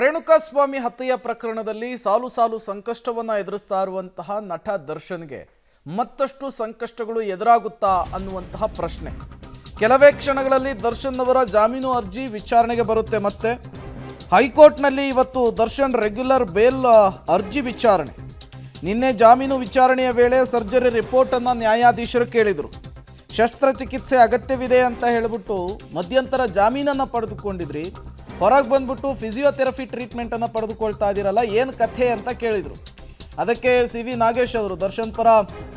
ರೇಣುಕಾಸ್ವಾಮಿ ಹತ್ಯೆಯ ಪ್ರಕರಣದಲ್ಲಿ ಸಾಲು ಸಾಲು ಸಂಕಷ್ಟವನ್ನು ಎದುರಿಸ್ತಾ ಇರುವಂತಹ ನಟ ದರ್ಶನ್ಗೆ ಮತ್ತಷ್ಟು ಸಂಕಷ್ಟಗಳು ಎದುರಾಗುತ್ತಾ ಅನ್ನುವಂತಹ ಪ್ರಶ್ನೆ. ಕೆಲವೇ ಕ್ಷಣಗಳಲ್ಲಿ ದರ್ಶನ್ ಅವರ ಜಾಮೀನು ಅರ್ಜಿ ವಿಚಾರಣೆಗೆ ಬರುತ್ತೆ. ಮತ್ತೆ ಹೈಕೋರ್ಟ್ನಲ್ಲಿ ಇವತ್ತು ದರ್ಶನ್ ರೆಗ್ಯುಲರ್ ಬೇಲ್ ಅರ್ಜಿ ವಿಚಾರಣೆ. ನಿನ್ನೆ ಜಾಮೀನು ವಿಚಾರಣೆಯ ವೇಳೆ ಸರ್ಜರಿ ರಿಪೋರ್ಟನ್ನು ನ್ಯಾಯಾಧೀಶರು ಕೇಳಿದರು. ಶಸ್ತ್ರಚಿಕಿತ್ಸೆ ಅಗತ್ಯವಿದೆ ಅಂತ ಹೇಳಿಬಿಟ್ಟು ಮಧ್ಯಂತರ ಜಾಮೀನನ್ನು ಪಡೆದುಕೊಂಡಿದ್ರಿ, ಹೊರಗೆ ಬಂದ್ಬಿಟ್ಟು ಫಿಸಿಯೋಥೆರಪಿ ಟ್ರೀಟ್ಮೆಂಟನ್ನು ಪಡೆದುಕೊಳ್ತಾ ಇದ್ದೀರಲ್ಲ, ಏನು ಕಥೆ ಅಂತ ಕೇಳಿದರು. ಅದಕ್ಕೆ ಸಿ.ವಿ. ನಾಗೇಶ್ ಅವರು ದರ್ಶನ್ ಪರ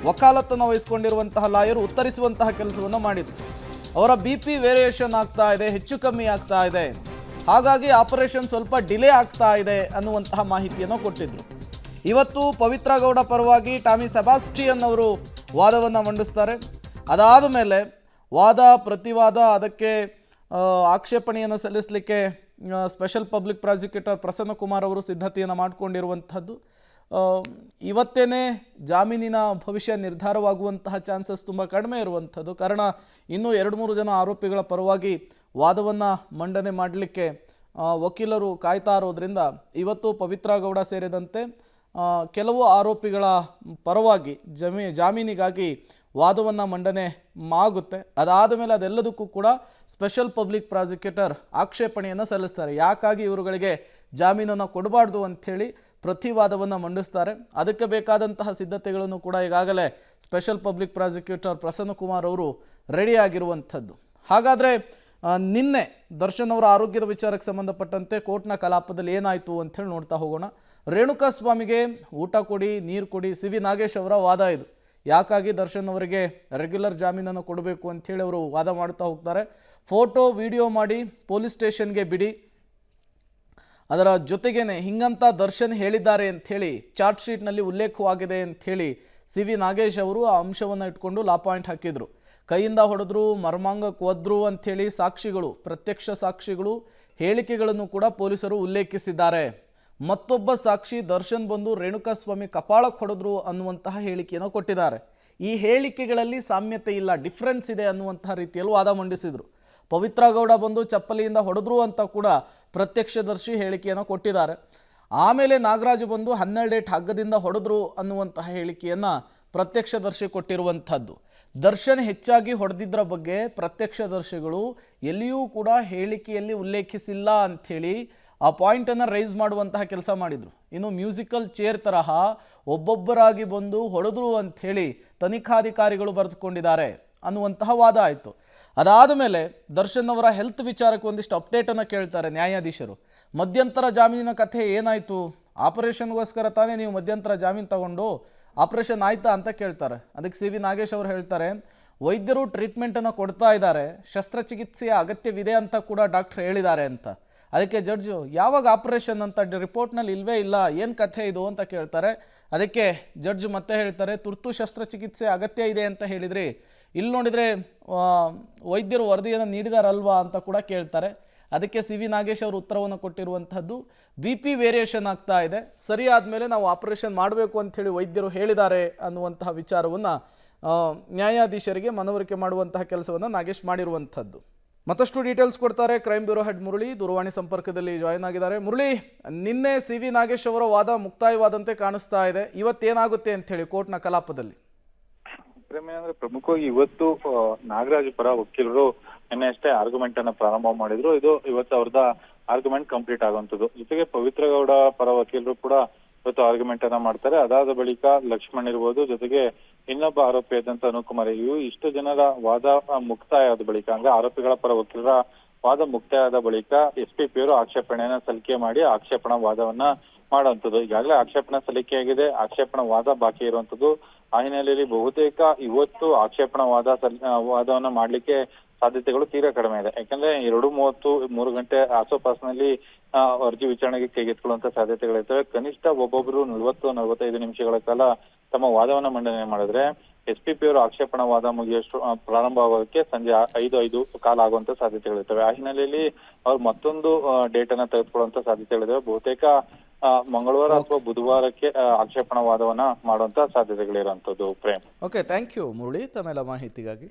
ವಕಾಲತ್ತನ್ನು ವಹಿಸಿಕೊಂಡಿರುವಂತಹ ಲಾಯರು ಉತ್ತರಿಸುವಂತಹ ಕೆಲಸವನ್ನು ಮಾಡಿದರು. ಅವರ BP ವೇರಿಯೇಷನ್ ಆಗ್ತಾ ಇದೆ, ಹೆಚ್ಚು ಕಮ್ಮಿ ಆಗ್ತಾ ಇದೆ, ಹಾಗಾಗಿ ಆಪರೇಷನ್ ಸ್ವಲ್ಪ ಡಿಲೇ ಆಗ್ತಾ ಇದೆ ಅನ್ನುವಂತಹ ಮಾಹಿತಿಯನ್ನು ಕೊಟ್ಟಿದ್ದರು. ಇವತ್ತು ಪವಿತ್ರ ಗೌಡ ಪರವಾಗಿ ಟಾಮಿ ಸೆಬಾಸ್ಟಿಯನ್ ಅವರು ವಾದವನ್ನು ಮಂಡಿಸ್ತಾರೆ. ಅದಾದ ಮೇಲೆ ವಾದ ಪ್ರತಿವಾದ, ಅದಕ್ಕೆ ಆಕ್ಷೇಪಣೆಯನ್ನು ಸಲ್ಲಿಸಲಿಕ್ಕೆ special public prosecutor Prasanna Kumar ಅವರು ಸಿದ್ಧತೆಯನ್ನು ಮಾಡಿಕೊಂಡಿರುವಂಥದ್ದು. ಇವತ್ತೇ ಜಾಮೀನಿನ ಭವಿಷ್ಯ ನಿರ್ಧಾರವಾಗುವಂತಹ ಚಾನ್ಸಸ್ ತುಂಬ ಕಡಿಮೆ ಇರುವಂಥದ್ದು. ಕಾರಣ ಇನ್ನೂ 2-3 ಜನ ಆರೋಪಿಗಳ ಪರವಾಗಿ ವಾದವನ್ನು ಮಂಡನೆ ಮಾಡಲಿಕ್ಕೆ ವಕೀಲರು ಕಾಯ್ತಾ ಇರೋದ್ರಿಂದ ಇವತ್ತು ಪವಿತ್ರ ಗೌಡ ಸೇರಿದಂತೆ ಕೆಲವು ಆರೋಪಿಗಳ ಪರವಾಗಿ ಜಾಮೀನಿಗಾಗಿ ವಾದವನ್ನು ಮಂಡನೆ ಆಗುತ್ತೆ. ಅದಾದ ಮೇಲೆ ಅದೆಲ್ಲದಕ್ಕೂ ಕೂಡ ಸ್ಪೆಷಲ್ ಪಬ್ಲಿಕ್ ಪ್ರಾಸಿಕ್ಯೂಟರ್ ಆಕ್ಷೇಪಣೆಯನ್ನು ಸಲ್ಲಿಸ್ತಾರೆ. ಯಾಕಾಗಿ ಇವರುಗಳಿಗೆ ಜಾಮೀನನ್ನು ಕೊಡಬಾರ್ದು ಅಂಥೇಳಿ ಪ್ರತಿವಾದವನ್ನು ಮಂಡಿಸ್ತಾರೆ. ಅದಕ್ಕೆ ಬೇಕಾದಂತಹ ಸಿದ್ಧತೆಗಳನ್ನು ಕೂಡ ಈಗಾಗಲೇ special public prosecutor Prasanna Kumar ಅವರು ರೆಡಿಯಾಗಿರುವಂಥದ್ದು. ಹಾಗಾದರೆ ನಿನ್ನೆ ದರ್ಶನ್ ಅವರ ಆರೋಗ್ಯದ ವಿಚಾರಕ್ಕೆ ಸಂಬಂಧಪಟ್ಟಂತೆ ಕೋರ್ಟ್ನ ಕಲಾಪದಲ್ಲಿ ಏನಾಯಿತು ಅಂಥೇಳಿ ನೋಡ್ತಾ ಹೋಗೋಣ. ರೇಣುಕಾಸ್ವಾಮಿಗೆ ಊಟ ಕೊಡಿ, ನೀರು ಕೊಡಿ, ಸಿ.ವಿ. ನಾಗೇಶ್ ಅವರ ವಾದ ಇದು. ಯಾಕಾಗಿ ದರ್ಶನ್ ಅವರಿಗೆ ರೆಗ್ಯುಲರ್ ಜಾಮೀನನ್ನು ಕೊಡಬೇಕು ಅಂಥೇಳಿ ಅವರು ವಾದ ಮಾಡ್ತಾ ಹೋಗ್ತಾರೆ. ಫೋಟೋ ವಿಡಿಯೋ ಮಾಡಿ ಪೊಲೀಸ್ ಸ್ಟೇಷನ್ಗೆ ಬಿಡಿ, ಅದರ ಜೊತೆಗೇನೆ ಹಿಂಗಂತ ದರ್ಶನ್ ಹೇಳಿದ್ದಾರೆ ಅಂಥೇಳಿ ಚಾರ್ಜ್ ಶೀಟ್ನಲ್ಲಿ ಉಲ್ಲೇಖವಾಗಿದೆ ಅಂಥೇಳಿ ಸಿ.ವಿ. ನಾಗೇಶ್ ಅವರು ಆ ಅಂಶವನ್ನು ಇಟ್ಕೊಂಡು ಲಾ ಪಾಯಿಂಟ್ ಹಾಕಿದರು. ಕೈಯಿಂದ ಹೊಡೆದ್ರು, ಮರ್ಮಾಂಗಕ್ಕೆ ಒದ್ರು ಅಂಥೇಳಿ ಸಾಕ್ಷಿಗಳು, ಪ್ರತ್ಯಕ್ಷ ಸಾಕ್ಷಿಗಳು ಹೇಳಿಕೆಗಳನ್ನು ಕೂಡ ಪೊಲೀಸರು ಉಲ್ಲೇಖಿಸಿದ್ದಾರೆ. ಮತ್ತೊಬ್ಬ ಸಾಕ್ಷಿ ದರ್ಶನ್ ಬಂದು ರೇಣುಕಾಸ್ವಾಮಿ ಕಪಾಳಕ್ಕೆ ಹೊಡೆದ್ರು ಅನ್ನುವಂತಹ ಹೇಳಿಕೆಯನ್ನು ಕೊಟ್ಟಿದ್ದಾರೆ. ಈ ಹೇಳಿಕೆಗಳಲ್ಲಿ ಸಾಮ್ಯತೆ ಇಲ್ಲ, ಡಿಫ್ರೆನ್ಸ್ ಇದೆ ಅನ್ನುವಂತಹ ರೀತಿಯಲ್ಲಿ ವಾದ ಮಂಡಿಸಿದರು. ಪವಿತ್ರ ಗೌಡ ಬಂದು ಚಪ್ಪಲಿಯಿಂದ ಹೊಡೆದ್ರು ಅಂತ ಕೂಡ ಪ್ರತ್ಯಕ್ಷದರ್ಶಿ ಹೇಳಿಕೆಯನ್ನು ಕೊಟ್ಟಿದ್ದಾರೆ. ಆಮೇಲೆ ನಾಗರಾಜು ಬಂದು 12 ಏಟ್ ಹಗ್ಗದಿಂದ ಹೊಡೆದ್ರು ಅನ್ನುವಂತಹ ಹೇಳಿಕೆಯನ್ನು ಪ್ರತ್ಯಕ್ಷದರ್ಶಿ ಕೊಟ್ಟಿರುವಂಥದ್ದು. ದರ್ಶನ್ ಹೆಚ್ಚಾಗಿ ಹೊಡೆದಿದ್ದರ ಬಗ್ಗೆ ಪ್ರತ್ಯಕ್ಷದರ್ಶಿಗಳು ಎಲ್ಲಿಯೂ ಕೂಡ ಹೇಳಿಕೆಯಲ್ಲಿ ಉಲ್ಲೇಖಿಸಿಲ್ಲ ಅಂಥೇಳಿ ಆ ಪಾಯಿಂಟನ್ನು ರೈಸ್ ಮಾಡುವಂತಹ ಕೆಲಸ ಮಾಡಿದರು. ಇನ್ನು ಮ್ಯೂಸಿಕಲ್ ಚೇರ್ ತರಹ ಒಬ್ಬೊಬ್ಬರಾಗಿ ಬಂದು ಹೊಡೆದ್ರು ಅಂಥೇಳಿ ತನಿಖಾಧಿಕಾರಿಗಳು ಬರೆದುಕೊಂಡಿದ್ದಾರೆ ಅನ್ನುವಂತಹ ವಾದ ಆಯಿತು. ಅದಾದ ಮೇಲೆ ದರ್ಶನ್ ಅವರ ಹೆಲ್ತ್ ವಿಚಾರಕ್ಕೆ ಒಂದಿಷ್ಟು ಅಪ್ಡೇಟನ್ನು ಕೇಳ್ತಾರೆ ನ್ಯಾಯಾಧೀಶರು. ಮಧ್ಯಂತರ ಜಾಮೀನಿನ ಕಥೆ ಏನಾಯಿತು, ಆಪರೇಷನ್ಗೋಸ್ಕರ ತಾನೇ ನೀವು ಮಧ್ಯಂತರ ಜಾಮೀನು ತಗೊಂಡು ಆಪರೇಷನ್ ಆಯ್ತಾ ಅಂತ ಕೇಳ್ತಾರೆ. ಅದಕ್ಕೆ ಸಿ.ವಿ. ನಾಗೇಶ್ ಅವರು ಹೇಳ್ತಾರೆ, ವೈದ್ಯರು ಟ್ರೀಟ್ಮೆಂಟನ್ನು ಕೊಡ್ತಾ ಇದ್ದಾರೆ, ಶಸ್ತ್ರಚಿಕಿತ್ಸೆಯ ಅಗತ್ಯವಿದೆ ಅಂತ ಕೂಡ ಡಾಕ್ಟರ್ ಹೇಳಿದ್ದಾರೆ ಅಂತ. ಅದಕ್ಕೆ ಜಡ್ಜು ಯಾವಾಗ ಆಪರೇಷನ್ ಅಂತ ರಿಪೋರ್ಟ್ನಲ್ಲಿ ಇಲ್ಲವೇ ಇಲ್ಲ, ಏನು ಕಥೆ ಇದು ಅಂತ ಕೇಳ್ತಾರೆ. ಅದಕ್ಕೆ ಜಡ್ಜ್ ಮತ್ತೆ ಹೇಳ್ತಾರೆ, ತುರ್ತು ಶಸ್ತ್ರಚಿಕಿತ್ಸೆ ಅಗತ್ಯ ಇದೆ ಅಂತ ಹೇಳಿದ್ರಿ, ಇಲ್ಲಿ ನೋಡಿದರೆ ವೈದ್ಯರು ವರದಿಯನ್ನು ನೀಡಿದಾರಲ್ವಾ ಅಂತ ಕೂಡ ಕೇಳ್ತಾರೆ. ಅದಕ್ಕೆ ಸಿ.ವಿ. ನಾಗೇಶ್ ಅವರು ಉತ್ತರವನ್ನು ಕೊಟ್ಟಿರುವಂಥದ್ದು, BP ವೇರಿಯೇಷನ್ ಆಗ್ತಾ ಇದೆ, ಸರಿ ಆದಮೇಲೆ ನಾವು ಆಪರೇಷನ್ ಮಾಡಬೇಕು ಅಂಥೇಳಿ ವೈದ್ಯರು ಹೇಳಿದ್ದಾರೆ ಅನ್ನುವಂತಹ ವಿಚಾರವನ್ನು ನ್ಯಾಯಾಧೀಶರಿಗೆ ಮನವರಿಕೆ ಮಾಡುವಂತಹ ಕೆಲಸವನ್ನು ನಾಗೇಶ್ ಮಾಡಿರುವಂಥದ್ದು. ಮತ್ತಷ್ಟು ಡೀಟೇಲ್ಸ್ ಕೊಡ್ತಾರೆ ಕ್ರೈಮ್ ಬ್ಯೂರೋ ಹೆಡ್ ಮುರಳಿ, ದೂರವಾಣಿ ಸಂಪರ್ಕದಲ್ಲಿ ಜಾಯ್ನ್ ಆಗಿದ್ದಾರೆ. ಮುರಳಿ, ನಿನ್ನೆ ಸಿ.ವಿ. ನಾಗೇಶ್ ಅವರ ವಾದ ಮುಕ್ತಾಯವಾದಂತೆ ಕಾಣಿಸ್ತಾ ಇದೆ, ಇವತ್ತೇನಾಗುತ್ತೆ ಅಂಥೇಳಿ ಕೋರ್ಟ್ನ ಕಲಾಪದಲ್ಲಿ? ಅಂದ್ರೆ ಪ್ರಮುಖವಾಗಿ ಇವತ್ತು ನಾಗರಾಜ್ ಪರ ವಕೀಲರು ನಿನ್ನೆ ಅಷ್ಟೇ ಆರ್ಗ್ಯುಮೆಂಟ್ ಅನ್ನ ಪ್ರಾರಂಭ ಮಾಡಿದ್ರು. ಇವತ್ತು ಅವ್ರದ ಆರ್ಗ್ಯುಮೆಂಟ್ ಕಂಪ್ಲೀಟ್ ಆಗುವಂತದ್ದು. ಜೊತೆಗೆ ಪವಿತ್ರ ಗೌಡ ಪರ ವಕೀಲರು ಕೂಡ ಇವತ್ತು ಆರ್ಗ್ಯುಮೆಂಟ್ ಅನ್ನ ಮಾಡ್ತಾರೆ. ಅದಾದ ಬಳಿಕ ಲಕ್ಷ್ಮಣ್ ಇರ್ಬೋದು, ಜೊತೆಗೆ ಇನ್ನೊಬ್ಬ ಆರೋಪಿ ಆದಂತ ಅನುಕುಮಾರ್, ಇಷ್ಟು ಜನರ ವಾದ ಮುಕ್ತಾಯ ಆದ ಬಳಿಕ, ಅಂದ್ರೆ ಆರೋಪಿಗಳ ಪರ ವಕೀಲರ ವಾದ ಮುಕ್ತಾಯ ಆದ ಬಳಿಕ SP ಅವರು ಆಕ್ಷೇಪಣೆಯನ್ನ ಸಲ್ಲಿಕೆ ಮಾಡಿ ಆಕ್ಷೇಪಣಾ ವಾದವನ್ನ ಮಾಡುವಂಥದ್ದು. ಈಗಾಗಲೇ ಆಕ್ಷೇಪಣಾ ಸಲ್ಲಿಕೆಯಾಗಿದೆ, ಆಕ್ಷೇಪಣಾ ವಾದ ಬಾಕಿ ಇರುವಂತದ್ದು. ಆ ಹಿನ್ನೆಲೆಯಲ್ಲಿ ಬಹುತೇಕ ಇವತ್ತು ಆಕ್ಷೇಪಣಾ ವಾದವನ್ನ ಮಾಡ್ಲಿಕ್ಕೆ ಸಾಧ್ಯತೆಗಳು ತೀರಾ ಕಡಿಮೆ ಇದೆ. ಯಾಕಂದ್ರೆ 2:30, 3 ಗಂಟೆ ಆಸುಪಾಸಿನಲ್ಲಿ ಅರ್ಜಿ ವಿಚಾರಣೆಗೆ ಕೈಗೆತ್ತಿಕೊಳ್ಳುವಂತ ಸಾಧ್ಯತೆಗಳಿರ್ತವೆ. ಕನಿಷ್ಠ ಒಬ್ಬೊಬ್ರು 40-45 ನಿಮಿಷಗಳ ಕಾಲ ತಮ್ಮ ವಾದವನ್ನ ಮಂಡನೆ ಮಾಡಿದ್ರೆ SP ಅವರು ಆಕ್ಷೇಪಣಾ ವಾದ ಮುಗಿಯಷ್ಟು ಪ್ರಾರಂಭ ಆಗೋದಕ್ಕೆ ಸಂಜೆ 5 ಕಾಲ ಆಗುವಂತ ಸಾಧ್ಯತೆಗಳಿರ್ತವೆ. ಆ ಹಿನ್ನೆಲೆಯಲ್ಲಿ ಅವ್ರು ಮತ್ತೊಂದು ಡೇಟ್ ಅನ್ನ ತೆಗೆದುಕೊಳ್ಳುವಂತ ಸಾಧ್ಯತೆಗಳಿದಾವೆ. ಬಹುತೇಕ ಮಂಗಳವಾರ ಅಥವಾ ಬುಧವಾರಕ್ಕೆ ಆಕ್ಷೇಪಣಾ ವಾದವನ್ನ ಮಾಡುವಂತ ಸಾಧ್ಯತೆಗಳಿರುವಂತದ್ದು. Prem. Okay, thank you Murali ತಮ್ಮೆಲ್ಲ ಮಾಹಿತಿಗಾಗಿ.